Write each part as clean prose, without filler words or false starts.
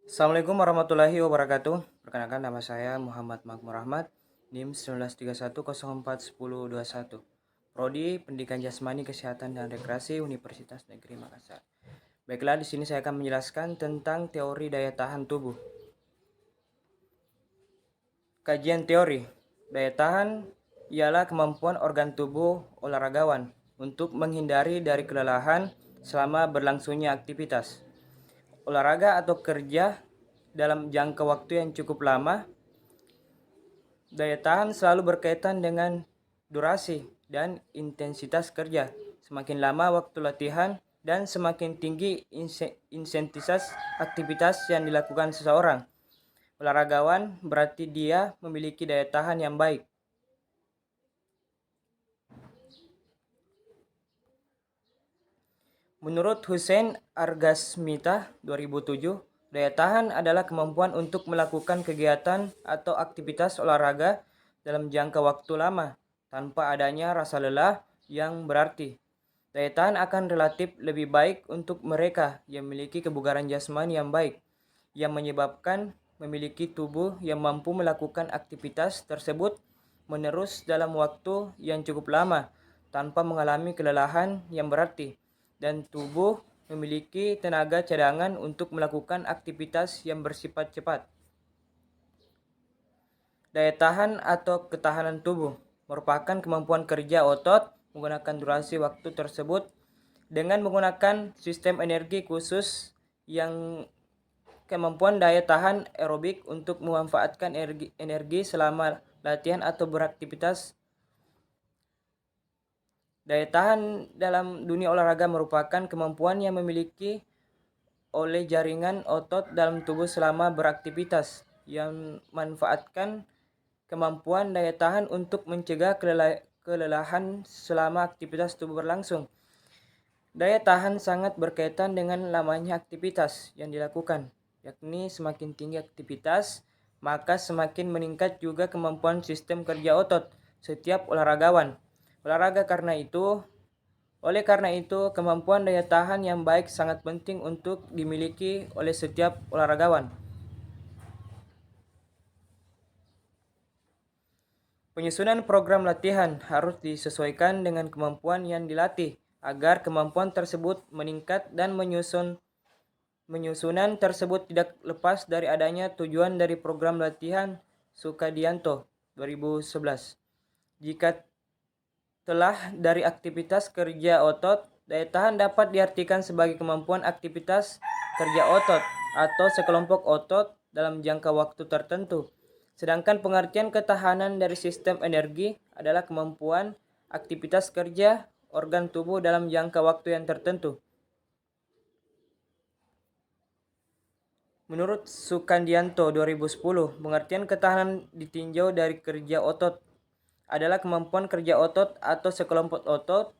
Assalamualaikum warahmatullahi wabarakatuh. Perkenalkan nama saya Muhammad Makmur Ahmad, NIM 1931 Prodi Pendidikan Jasmani Kesehatan dan Rekreasi Universitas Negeri Makassar. Baiklah, di sini saya akan menjelaskan tentang teori daya tahan tubuh. Kajian teori daya tahan ialah kemampuan organ tubuh olahragawan untuk menghindari dari kelelahan selama berlangsungnya aktivitas olahraga atau kerja dalam jangka waktu yang cukup lama. Daya tahan selalu berkaitan dengan durasi dan intensitas kerja. Semakin lama waktu latihan dan semakin tinggi intensitas aktivitas yang dilakukan seseorang olahragawan, berarti dia memiliki daya tahan yang baik. Menurut Hussein Argasmita 2007, daya tahan adalah kemampuan untuk melakukan kegiatan atau aktivitas olahraga dalam jangka waktu lama tanpa adanya rasa lelah yang berarti. Daya tahan akan relatif lebih baik untuk mereka yang memiliki kebugaran jasmani yang baik, yang menyebabkan memiliki tubuh yang mampu melakukan aktivitas tersebut menerus dalam waktu yang cukup lama tanpa mengalami kelelahan yang berarti, dan tubuh memiliki tenaga cadangan untuk melakukan aktivitas yang bersifat cepat. Daya tahan atau ketahanan tubuh merupakan kemampuan kerja otot menggunakan durasi waktu tersebut dengan menggunakan sistem energi khusus yang kemampuan daya tahan aerobik untuk memanfaatkan energi selama latihan atau beraktivitas. Daya tahan dalam dunia olahraga merupakan kemampuan yang memiliki oleh jaringan otot dalam tubuh selama beraktivitas yang manfaatkan kemampuan daya tahan untuk mencegah kelelahan selama aktivitas tubuh berlangsung. Daya tahan sangat berkaitan dengan lamanya aktivitas yang dilakukan, yakni semakin tinggi aktivitas, maka semakin meningkat juga kemampuan sistem kerja otot setiap olahragawan. Oleh karena itu, kemampuan daya tahan yang baik sangat penting untuk dimiliki oleh setiap olahragawan. Penyusunan program latihan harus disesuaikan dengan kemampuan yang dilatih agar kemampuan tersebut meningkat, dan penyusunan tersebut tidak lepas dari adanya tujuan dari program latihan Sukadianto 2011. Jika telah dari aktivitas kerja otot, daya tahan dapat diartikan sebagai kemampuan aktivitas kerja otot atau sekelompok otot dalam jangka waktu tertentu. Sedangkan pengertian ketahanan dari sistem energi adalah kemampuan aktivitas kerja organ tubuh dalam jangka waktu yang tertentu. Menurut Sukandianto 2010, pengertian ketahanan ditinjau dari kerja otot adalah kemampuan kerja otot atau sekelompok otot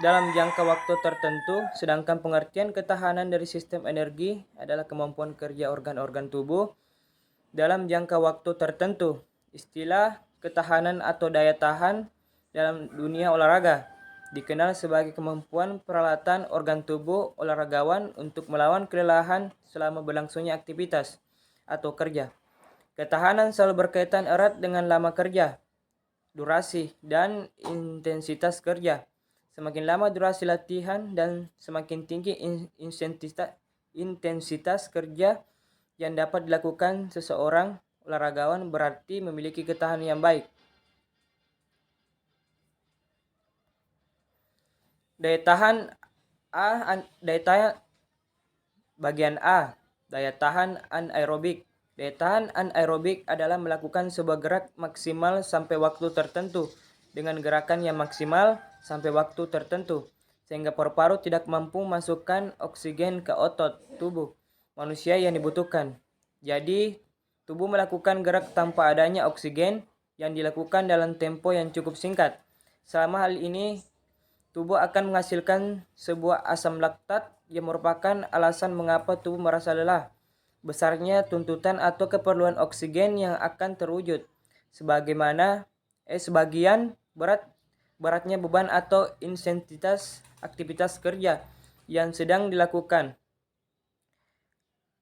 dalam jangka waktu tertentu, sedangkan pengertian ketahanan dari sistem energi adalah kemampuan kerja organ-organ tubuh dalam jangka waktu tertentu. Istilah ketahanan atau daya tahan dalam dunia olahraga dikenal sebagai kemampuan peralatan organ tubuh olahragawan untuk melawan kelelahan selama berlangsungnya aktivitas atau kerja. Ketahanan selalu berkaitan erat dengan lama kerja, durasi, dan intensitas kerja. Semakin lama durasi latihan dan semakin tinggi intensitas kerja yang dapat dilakukan seseorang olahragawan berarti memiliki ketahanan yang baik. Daya tahan bagian A, daya tahan anaerobik. Daya tahan anaerobik adalah melakukan sebuah gerak maksimal sampai waktu tertentu dengan gerakan yang maksimal sampai waktu tertentu, sehingga paru-paru tidak mampu memasukkan oksigen ke otot tubuh manusia yang dibutuhkan. Jadi, tubuh melakukan gerak tanpa adanya oksigen yang dilakukan dalam tempo yang cukup singkat. Selama hal ini, tubuh akan menghasilkan sebuah asam laktat yang merupakan alasan mengapa tubuh merasa lelah. Besarnya tuntutan atau keperluan oksigen yang akan terwujud sebagian beratnya beban atau intensitas aktivitas kerja yang sedang dilakukan.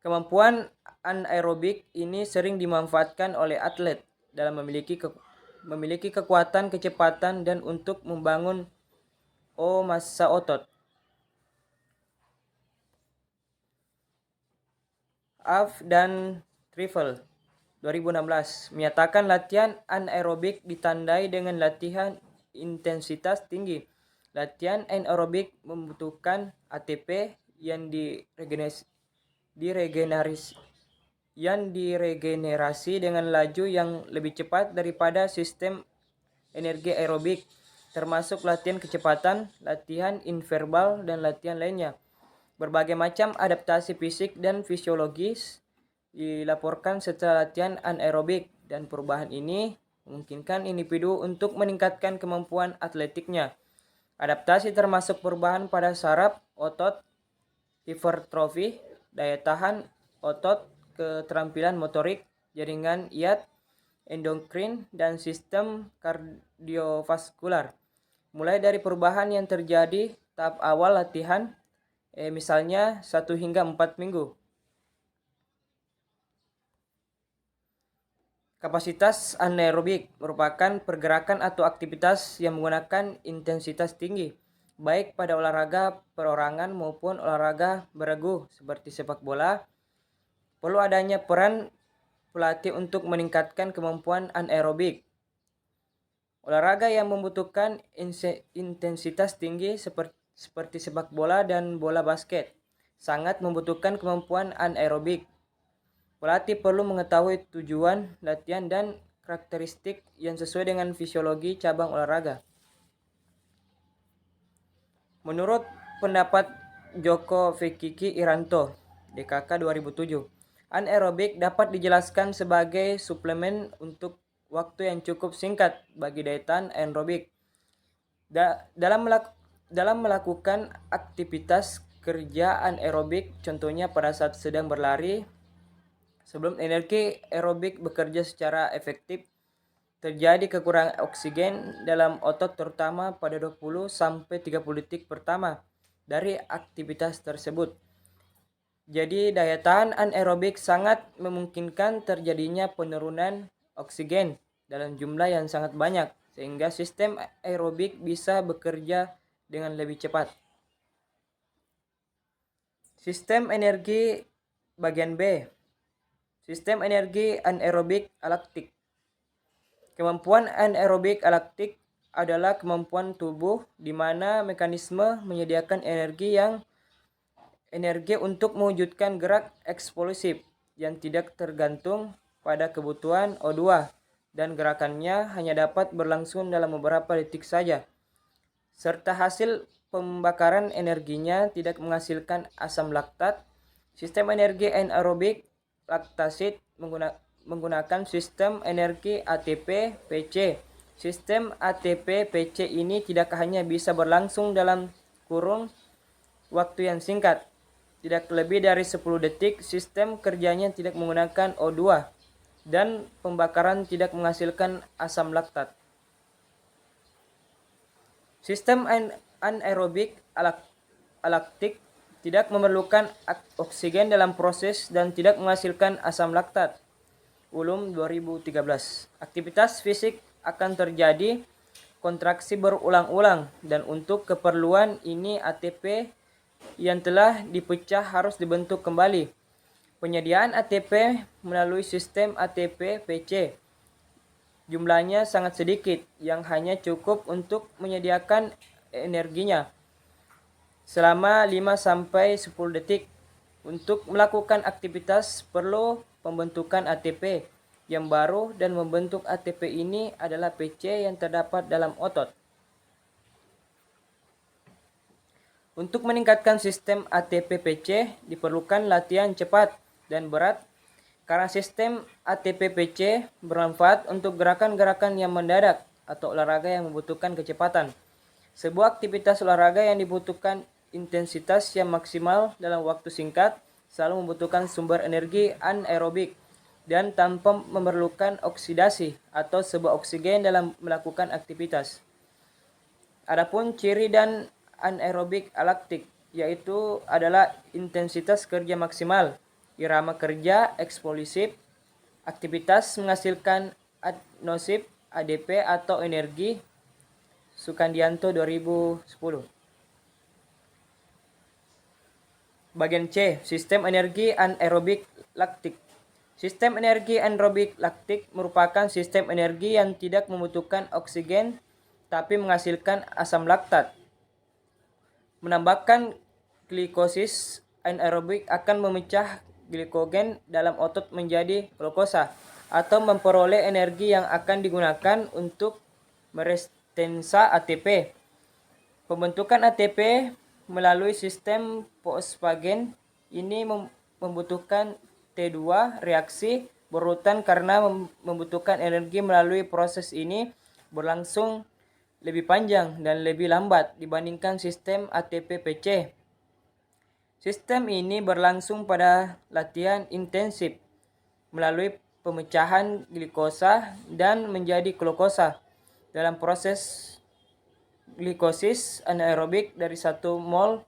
Kemampuan anaerobik ini sering dimanfaatkan oleh atlet dalam memiliki kekuatan, kecepatan, dan untuk membangun massa otot. Af dan Trifle 2016 menyatakan latihan anaerobik ditandai dengan latihan intensitas tinggi. Latihan anaerobik membutuhkan ATP yang diregenerasi dengan laju yang lebih cepat daripada sistem energi aerobik, termasuk latihan kecepatan, latihan interval, dan latihan lainnya. Berbagai macam adaptasi fisik dan fisiologis dilaporkan setelah latihan anaerobik, dan perubahan ini memungkinkan individu untuk meningkatkan kemampuan atletiknya. Adaptasi termasuk perubahan pada saraf, otot, hipertrofi, daya tahan otot, keterampilan motorik, jaringan iat, endokrin, dan sistem kardiovaskular. Mulai dari perubahan yang terjadi tahap awal latihan, misalnya 1 hingga 4 minggu. Kapasitas anaerobik merupakan pergerakan atau aktivitas yang menggunakan intensitas tinggi, baik pada olahraga perorangan maupun olahraga beregu seperti sepak bola. Perlu adanya peran pelatih untuk meningkatkan kemampuan anaerobik. Olahraga yang membutuhkan intensitas tinggi seperti sepak bola dan bola basket sangat membutuhkan kemampuan anaerobik. Pelatih perlu mengetahui tujuan latihan dan karakteristik yang sesuai dengan fisiologi cabang olahraga. Menurut pendapat Joko Fikiki Iranto, DKK 2007, anaerobik dapat dijelaskan sebagai suplemen untuk waktu yang cukup singkat bagi daya tahan aerobik. Dalam melakukan aktivitas kerja anaerobik, contohnya pada saat sedang berlari, sebelum energi aerobik bekerja secara efektif, terjadi kekurangan oksigen dalam otot terutama pada 20-30 detik pertama dari aktivitas tersebut. Jadi daya tahan anaerobik sangat memungkinkan terjadinya penurunan oksigen dalam jumlah yang sangat banyak, sehingga sistem aerobik bisa bekerja dengan lebih cepat. Sistem energi bagian B. Sistem energi anaerobik alaktik. Kemampuan anaerobik alaktik adalah kemampuan tubuh di mana mekanisme menyediakan energi untuk mewujudkan gerak eksplosif yang tidak tergantung pada kebutuhan O2, dan gerakannya hanya dapat berlangsung dalam beberapa detik saja, serta hasil pembakaran energinya tidak menghasilkan asam laktat. Sistem energi anaerobik laktasid menggunakan sistem energi ATP-PC. Sistem ATP-PC ini tidak hanya bisa berlangsung dalam kurun waktu yang singkat, tidak lebih dari 10 detik, sistem kerjanya tidak menggunakan O2, dan pembakaran tidak menghasilkan asam laktat. Sistem anaerobik alaktik tidak memerlukan oksigen dalam proses dan tidak menghasilkan asam laktat. Ulum 2013. Aktivitas fisik akan terjadi kontraksi berulang-ulang, dan untuk keperluan ini ATP yang telah dipecah harus dibentuk kembali. Penyediaan ATP melalui sistem ATP-PC jumlahnya sangat sedikit, yang hanya cukup untuk menyediakan energinya selama 5-10 detik. Untuk melakukan aktivitas perlu pembentukan ATP yang baru, dan membentuk ATP ini adalah PC yang terdapat dalam otot. Untuk meningkatkan sistem ATP-PC diperlukan latihan cepat dan berat, karena sistem ATP-PC bermanfaat untuk gerakan-gerakan yang mendadak atau olahraga yang membutuhkan kecepatan. Sebuah aktivitas olahraga yang dibutuhkan intensitas yang maksimal dalam waktu singkat selalu membutuhkan sumber energi anaerobik dan tanpa memerlukan oksidasi atau sebuah oksigen dalam melakukan aktivitas. Adapun ciri dan anaerobik alaktik yaitu adalah intensitas kerja maksimal, irama kerja eksplosif, aktivitas menghasilkan adnosif, ADP atau energi. Sukandianto 2010. Bagian C, sistem energi anaerobik laktik. Sistem energi anaerobik laktik merupakan sistem energi yang tidak membutuhkan oksigen tapi menghasilkan asam laktat. Menambahkan glikosis anaerobik akan memecah glikogen dalam otot menjadi glukosa atau memperoleh energi yang akan digunakan untuk merestensa ATP. Pembentukan ATP melalui sistem fosfagen ini membutuhkan T2 reaksi berurutan karena membutuhkan energi melalui proses ini berlangsung lebih panjang dan lebih lambat dibandingkan sistem ATP-PC. Sistem ini berlangsung pada latihan intensif melalui pemecahan glikosa dan menjadi glukosa. Dalam proses glikosis anaerobik dari 1 mol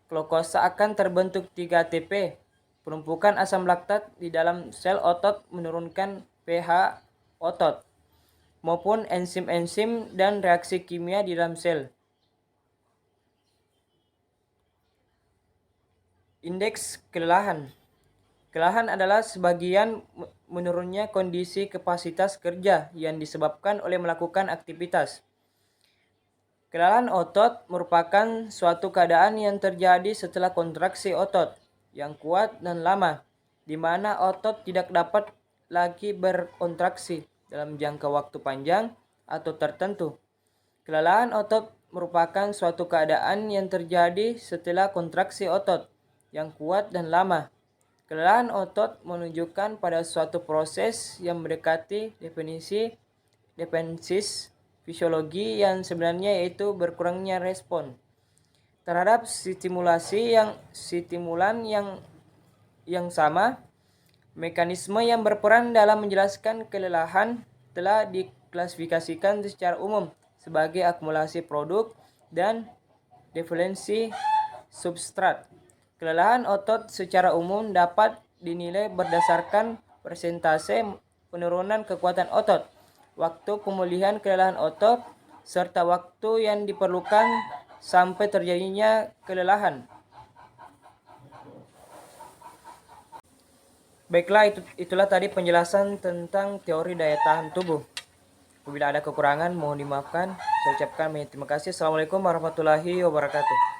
glukosa akan terbentuk 3 ATP. Penumpukan asam laktat di dalam sel otot menurunkan pH otot maupun enzim-enzim dan reaksi kimia di dalam sel. Indeks kelelahan. Kelelahan adalah sebagian menurunnya kondisi kapasitas kerja yang disebabkan oleh melakukan aktivitas. Kelelahan otot merupakan suatu keadaan yang terjadi setelah kontraksi otot yang kuat dan lama, di mana otot tidak dapat lagi berkontraksi dalam jangka waktu panjang atau tertentu. Kelelahan otot merupakan suatu keadaan yang terjadi setelah kontraksi otot yang kuat dan lama. Kelelahan otot menunjukkan pada suatu proses yang mendekati definisi fisiologi yang sebenarnya, yaitu berkurangnya respon terhadap stimulan yang sama. Mekanisme yang berperan dalam menjelaskan kelelahan telah diklasifikasikan secara umum sebagai akumulasi produk dan defleksi substrat. Kelelahan otot secara umum dapat dinilai berdasarkan persentase penurunan kekuatan otot, waktu pemulihan kelelahan otot, serta waktu yang diperlukan sampai terjadinya kelelahan. Baiklah, itulah tadi penjelasan tentang teori daya tahan tubuh. Apabila ada kekurangan mohon dimaafkan. Saya ucapkan terima kasih. Assalamualaikum warahmatullahi wabarakatuh.